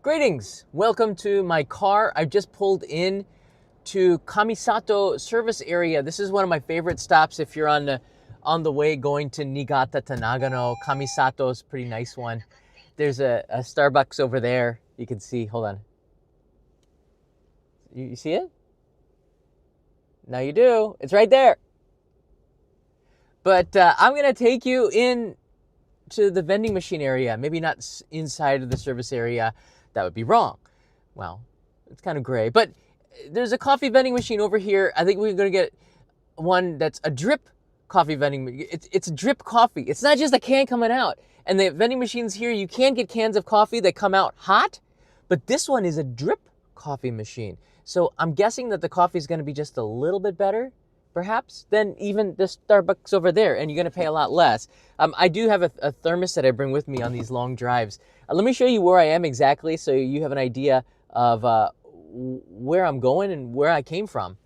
Greetings! Welcome to my car. I've just pulled in to Kamisato service area. This is one of my favorite stops if you're on the way going to Niigata to Nagano. Kamisato is a pretty nice one. There's a Starbucks over there. You can see. Hold on. You see it? Now you do. It's right there. But I'm gonna take you in to the vending machine area. Maybe not inside of the service area. That would be wrong. Well, it's kind of gray, but there's a coffee vending machine over here. I think we're going to get one that's a drip coffee vending. It's drip coffee. It's not just a can coming out. And the vending machines here, you can get cans of coffee that come out hot, but this one is a drip coffee machine. So I'm guessing that the coffee is going to be just a little bit better, perhaps, than even the Starbucks over there, and you're going to pay a lot less. I do have a thermos that I bring with me on these long drives. Let me show you where I am exactly so you have an idea of where I'm going and where I came from.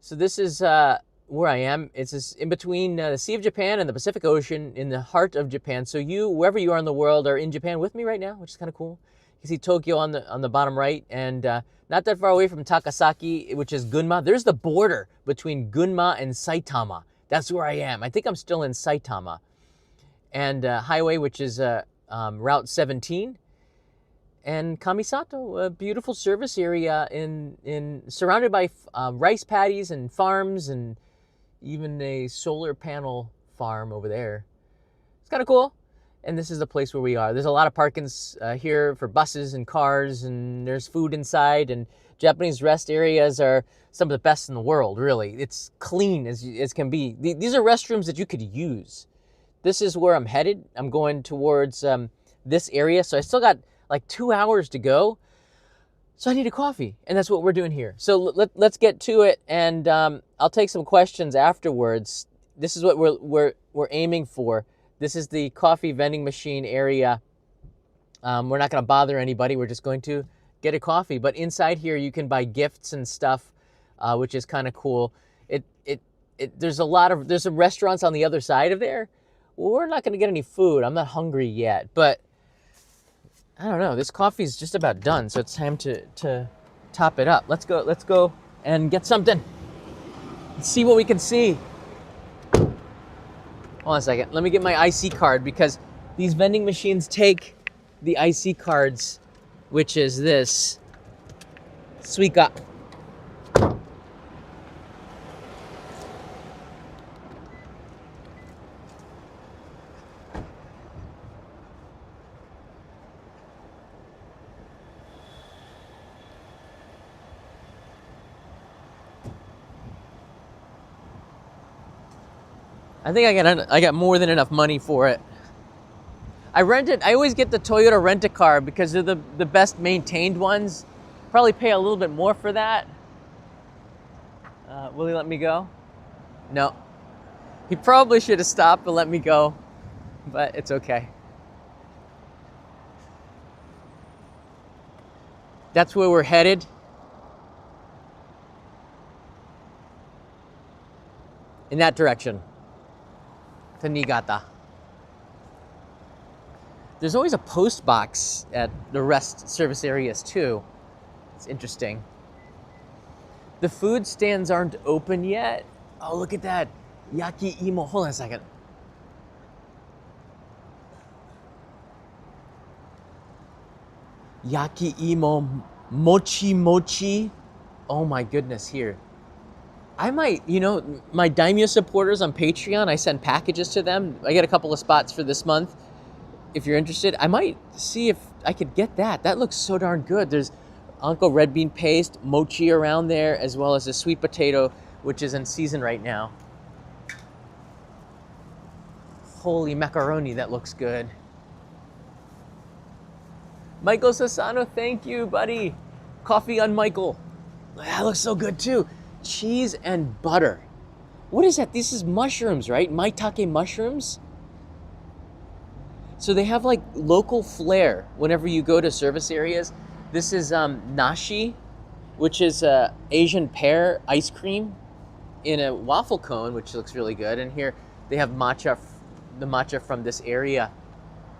So this is where I am. It's in between the Sea of Japan and the Pacific Ocean in the heart of Japan. So you, wherever you are in the world, are in Japan with me right now, which is kind of cool. You can see Tokyo on the bottom right, and not that far away from Takasaki, which is Gunma. There's the border between Gunma and Saitama. That's where I am. I think I'm still in Saitama. And highway, which is Route 17. And Kamisato, a beautiful service area surrounded by rice paddies and farms and even a solar panel farm over there. It's kind of cool. And this is the place where we are. There's a lot of parkings here for buses and cars, and there's food inside, and Japanese rest areas are some of the best in the world, really. It's clean as can be. These are restrooms that you could use. This is where I'm headed. I'm going towards this area, so I still got like 2 hours to go. So I need a coffee, and that's what we're doing here. So let's get to it, and I'll take some questions afterwards. This is what we're aiming for. This is the coffee vending machine area. We're not going to bother anybody. We're just going to get a coffee. But inside here, you can buy gifts and stuff, which is kind of cool. There's some restaurants on the other side of there. We're not going to get any food. I'm not hungry yet, but I don't know. This coffee is just about done, so it's time to top it up. Let's go and get something. Let's see what we can see. Hold on a second. Let me get my IC card, because these vending machines take the IC cards, which is this Suica. I think I got more than enough money for it. I always get the Toyota Rent-A-Car because they're the best maintained ones. Probably pay a little bit more for that. Will he let me go? No. He probably should have stopped and let me go, but it's okay. That's where we're headed. In that direction. To Niigata. There's always a post box at the rest service areas too. It's interesting. The food stands aren't open yet. Oh, look at that. Yaki imo. Hold on a second. Yaki imo mochi mochi. Oh my goodness, here. I might, my Daimyo supporters on Patreon, I send packages to them. I get a couple of spots for this month. If you're interested, I might see if I could get that. That looks so darn good. There's Uncle Red Bean Paste, mochi around there, as well as a sweet potato, which is in season right now. Holy macaroni, that looks good. Michael Sassano, thank you, buddy. Coffee on Michael. That looks so good too. Cheese and butter. What is that? This is mushrooms, right? Maitake mushrooms. So they have like local flair whenever you go to service areas. This is nashi, which is Asian pear ice cream in a waffle cone, which looks really good. And here they have matcha, the matcha from this area.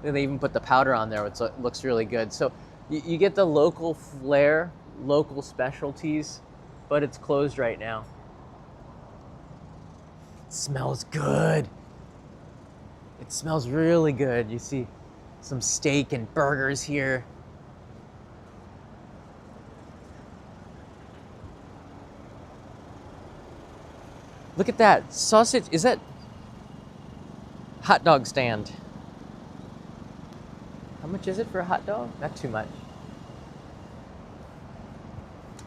And they even put the powder on there, which looks really good. So You get the local flair, local specialties, but it's closed right now. It smells good. It smells really good. You see some steak and burgers here. Look at that sausage. Is that hot dog stand? How much is it for a hot dog? Not too much.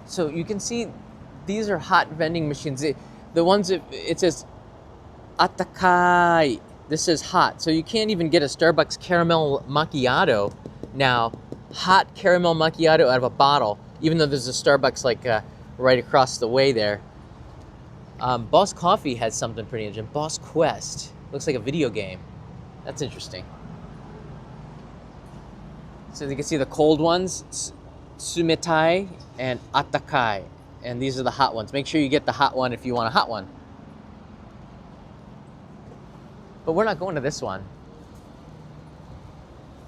So you can see these are hot vending machines. The ones that it says Atakai. This is hot. So you can't even get a Starbucks caramel macchiato now. Hot caramel macchiato out of a bottle, even though there's a Starbucks like right across the way there. Boss Coffee has something pretty interesting. Boss Quest. Looks like a video game. That's interesting. So you can see the cold ones, Sumetai and Atakai. And these are the hot ones. Make sure you get the hot one if you want a hot one. But we're not going to this one.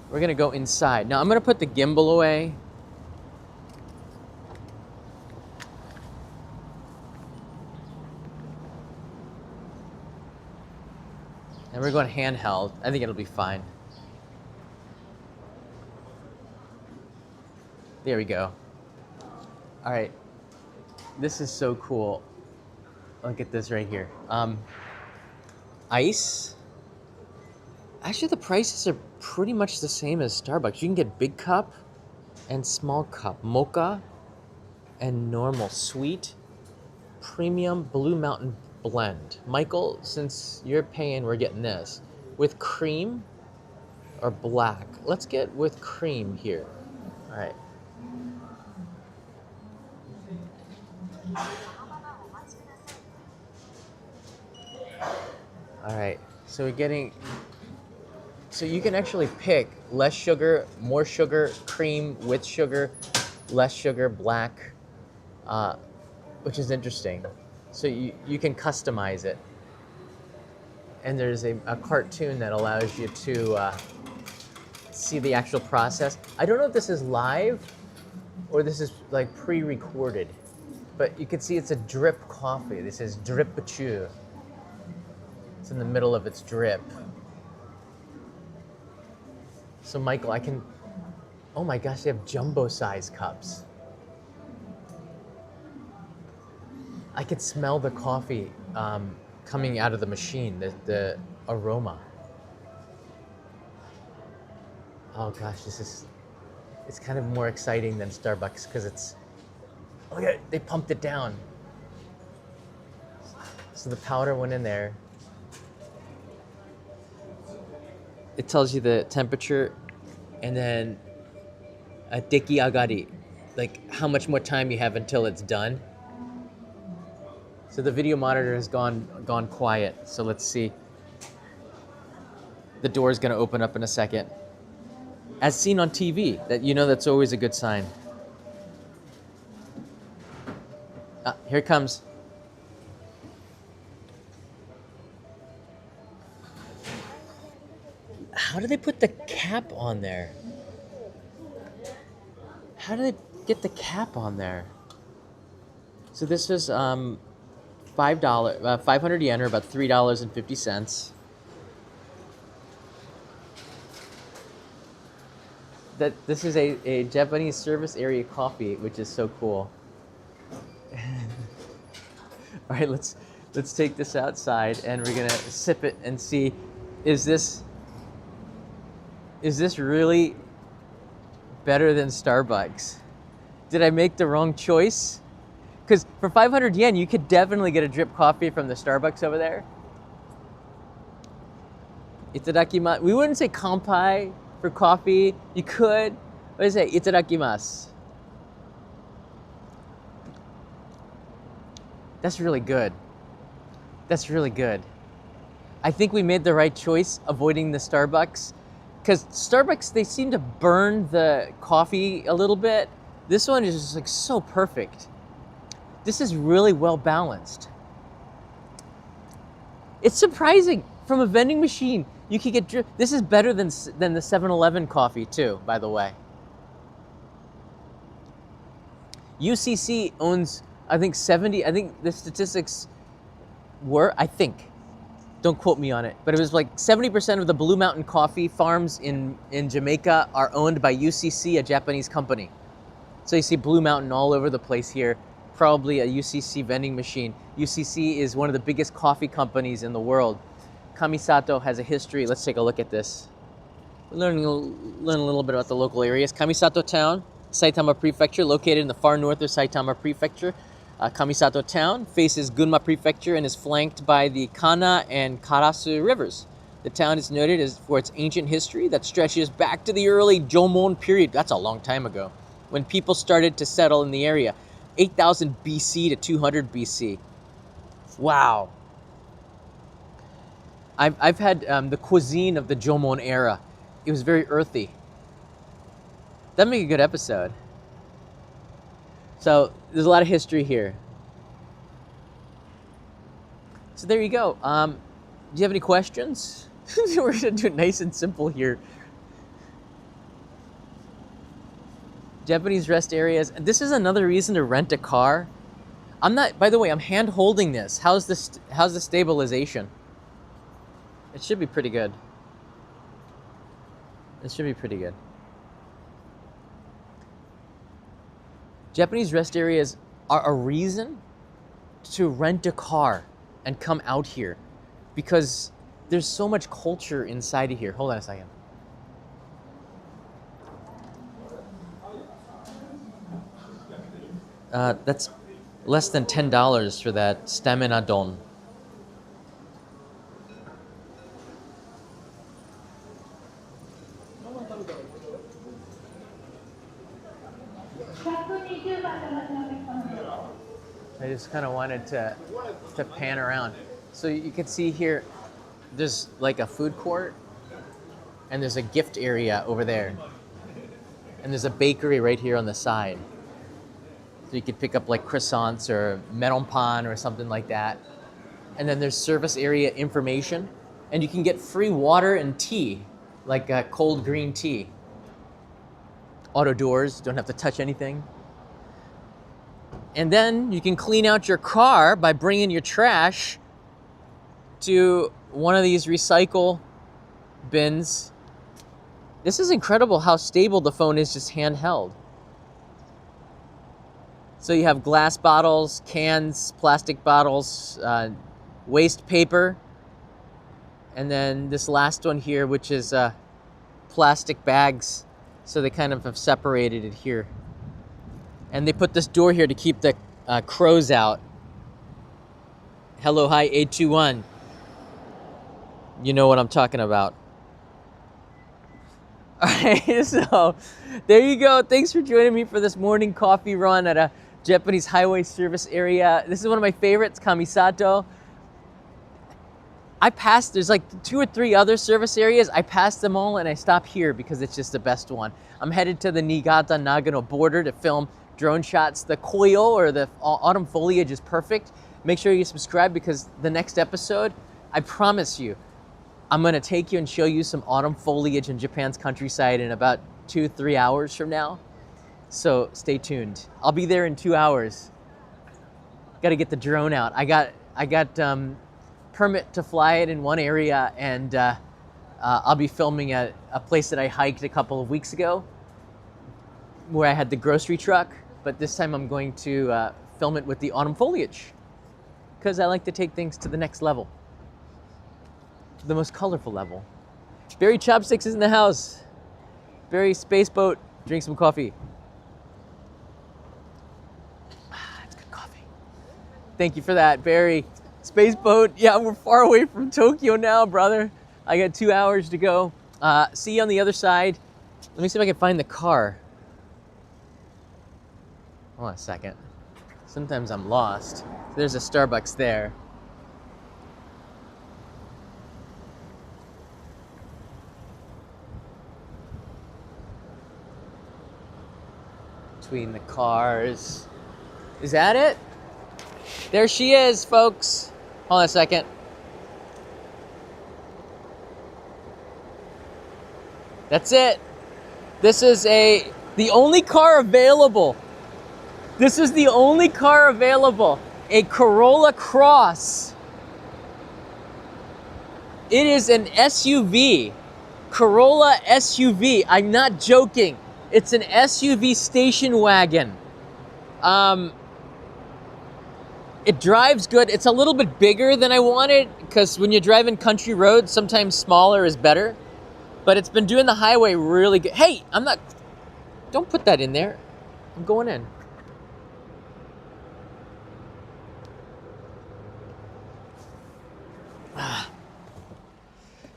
We're gonna go inside. Now I'm gonna put the gimbal away. And we're going handheld. I think it'll be fine. There we go. All right. This is so cool. Look at this right here. Ice. Actually, the prices are pretty much the same as Starbucks. You can get big cup and small cup. Mocha and normal. Sweet, premium, Blue Mountain blend. Michael, since you're paying, we're getting this. With cream or black? Let's get with cream here. All right. All right, so we're getting, so you can actually pick less sugar, more sugar, cream with sugar, less sugar, black, which is interesting. So you can customize it. And there's a cartoon that allows you to see the actual process. I don't know if this is live or this is like pre-recorded, but you can see it's a drip coffee. This is drip bachu. It's in the middle of its drip. So Michael, I can, oh my gosh, they have jumbo size cups. I could smell the coffee coming out of the machine, the aroma. Oh gosh, it's kind of more exciting than Starbucks because it's, oh yeah, they pumped it down. So the powder went in there. It tells you the temperature and then a deki agari, like how much more time you have until it's done. So the video monitor has gone quiet. So let's see. The door is going to open up in a second. As seen on TV, that's always a good sign. Here it comes. How do they put the cap on there? How do they get the cap on there? So this is $500 yen, or about $3.50. This is a Japanese service area coffee, which is so cool. All right, let's take this outside and we're gonna sip it and see, is this really better than Starbucks? Did I make the wrong choice? Because for 500 yen, you could definitely get a drip coffee from the Starbucks over there. Itadakimasu. We wouldn't say kanpai for coffee. You could, but I say itadakimasu. That's really good. That's really good. I think we made the right choice avoiding the Starbucks, because Starbucks, they seem to burn the coffee a little bit. This one is just like so perfect. This is really well balanced. It's surprising. From a vending machine, you can get drip. This is better than the 7-Eleven coffee too, by the way. UCC owns, I think 70, I think the statistics were, I think, don't quote me on it, but it was like 70% of the Blue Mountain coffee farms in Jamaica are owned by UCC, a Japanese company. So you see Blue Mountain all over the place here, probably a UCC vending machine. UCC is one of the biggest coffee companies in the world. Kamisato has a history. Let's take a look at this. Learn a little bit about the local areas. Kamisato Town, Saitama Prefecture, located in the far north of Saitama Prefecture. Kamisato Town faces Gunma Prefecture and is flanked by the Kana and Karasu rivers. The town is noted for its ancient history that stretches back to the early Jomon period. That's a long time ago, when people started to settle in the area. 8,000 BC to 200 BC. Wow. I've had the cuisine of the Jomon era. It was very earthy. That'd make a good episode. So there's a lot of history here. So there you go. Do you have any questions? We're gonna do it nice and simple here. Japanese rest areas. This is another reason to rent a car. I'm not. By the way, I'm hand holding this. How's this? How's the stabilization? It should be pretty good. It should be pretty good. Japanese rest areas are a reason to rent a car and come out here, because there's so much culture inside of here. Hold on a second. That's less than $10 for that stamina don. I just kind of wanted to pan around. So you can see here, there's like a food court, and there's a gift area over there. And there's a bakery right here on the side. So you could pick up like croissants or melon pan or something like that. And then there's service area information, and you can get free water and tea, like cold green tea. Auto doors, don't have to touch anything. And then you can clean out your car by bringing your trash to one of these recycle bins. This is incredible how stable the phone is just handheld. So you have glass bottles, cans, plastic bottles, waste paper, and then this last one here, which is plastic bags. So they kind of have separated it here. And they put this door here to keep the crows out. Hello, hi, 821. You know what I'm talking about. All right, so there you go. Thanks for joining me for this morning coffee run at a Japanese highway service area. This is one of my favorites, Kamisato. There's like 2 or 3 other service areas. I passed them all and I stop here because it's just the best one. I'm headed to the Niigata-Nagano border to film drone shots. The koyo, or the autumn foliage, is perfect. Make sure you subscribe, because the next episode, I promise you, I'm gonna take you and show you some autumn foliage in Japan's countryside in about 2-3 hours from now. So stay tuned. I'll be there in 2 hours. Gotta get the drone out. I got permit to fly it in one area, and I'll be filming at a place that I hiked a couple of weeks ago, where I had the grocery truck, but this time I'm going to film it with the autumn foliage, because I like to take things to the next level, the most colorful level. Barry Chopsticks is in the house. Barry Spaceboat, drink some coffee. It's good coffee. Thank you for that, Barry. Spaceboat, yeah, we're far away from Tokyo now, brother. I got 2 hours to go. See you on the other side. Let me see if I can find the car. Hold on a second. Sometimes I'm lost. There's a Starbucks there. Between the cars. Is that it? There she is, folks. Hold on a second. That's it. This is the only car available This is the only car available. A Corolla Cross. It is an SUV. Corolla SUV. I'm not joking. It's an SUV station wagon. It drives good. It's a little bit bigger than I wanted because when you're driving country roads, sometimes smaller is better. But it's been doing the highway really good. Hey, I'm not... Don't put that in there. I'm going in.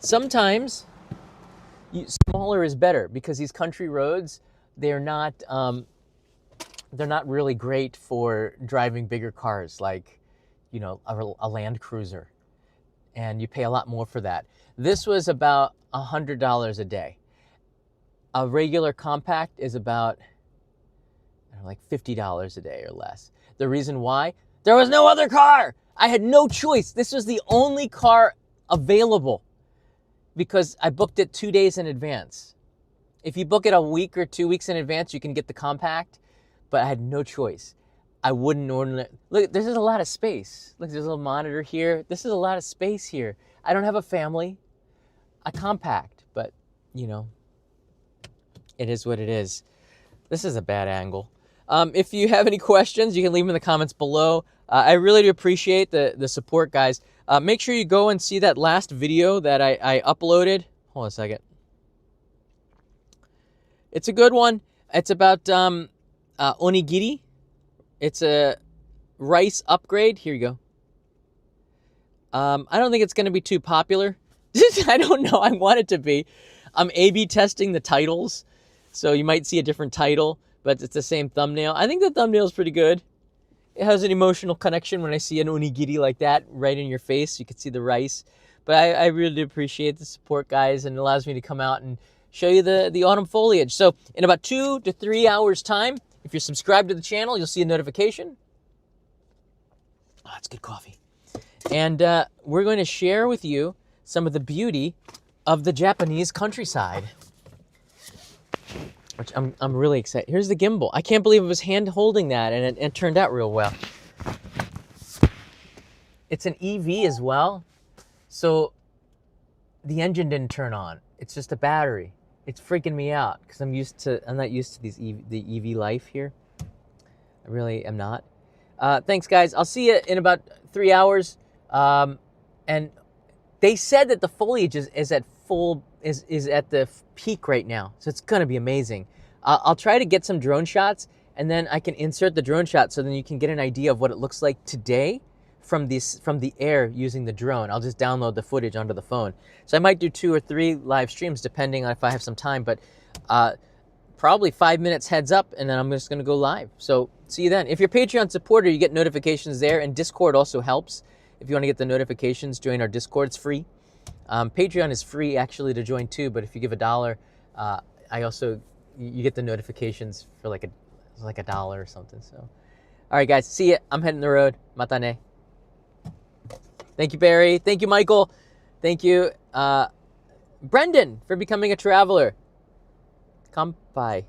Sometimes smaller is better because these country roads, they're not really great for driving bigger cars like, you know, a Land Cruiser, and you pay a lot more for that. This was about $100 a day. A regular compact is about, I don't know, like $50 a day or less. The reason why? There was no other car. I had no choice. This was the only car available because I booked it 2 days in advance. If you book it a week or 2 weeks in advance, you can get the compact, but I had no choice. I wouldn't order it. Look, there's a lot of space. Look, there's a little monitor here. This is a lot of space here. I don't have a family. A compact, but, you know, it is what it is. This is a bad angle. If you have any questions, you can leave them in the comments below. I really do appreciate the support, guys. Make sure you go and see that last video that I uploaded. Hold on a second. It's a good one. It's about onigiri. It's a rice upgrade. Here you go. I don't think it's going to be too popular. I don't know. I want it to be. I'm A/B testing the titles, so you might see a different title, but it's the same thumbnail. I think the thumbnail is pretty good. It has an emotional connection when I see an onigiri like that right in your face. You can see the rice. But I really appreciate the support, guys, and it allows me to come out and show you the autumn foliage. So in about 2 to 3 hours' time, if you're subscribed to the channel, you'll see a notification. Oh, it's good coffee. And we're going to share with you some of the beauty of the Japanese countryside, which I'm really excited. Here's the gimbal. I can't believe I was hand holding that, and it turned out real well. It's an EV as well, so the engine didn't turn on. It's just a battery. It's freaking me out because I'm not used to the EV life here. I really am not. Thanks, guys. I'll see you in about 3 hours. And they said that the foliage is at the peak right now, so it's gonna be amazing. I'll try to get some drone shots, and then I can insert the drone shot so then you can get an idea of what it looks like today from the air using the drone. I'll just download the footage onto the phone. So I might do 2 or 3 live streams depending on if I have some time, but probably 5 minutes heads up, and then I'm just gonna go live. So see you then. If you're a Patreon supporter, you get notifications there, and Discord also helps. If you want to get the notifications, join our Discord. It's free. Patreon is free actually to join too, but if you give $1, you get the notifications for like $1 or something. So, all right, guys, see ya. I'm heading the road. Mata ne. Thank you, Barry. Thank you, Michael. Thank you, Brendan, for becoming a traveler. Kampai.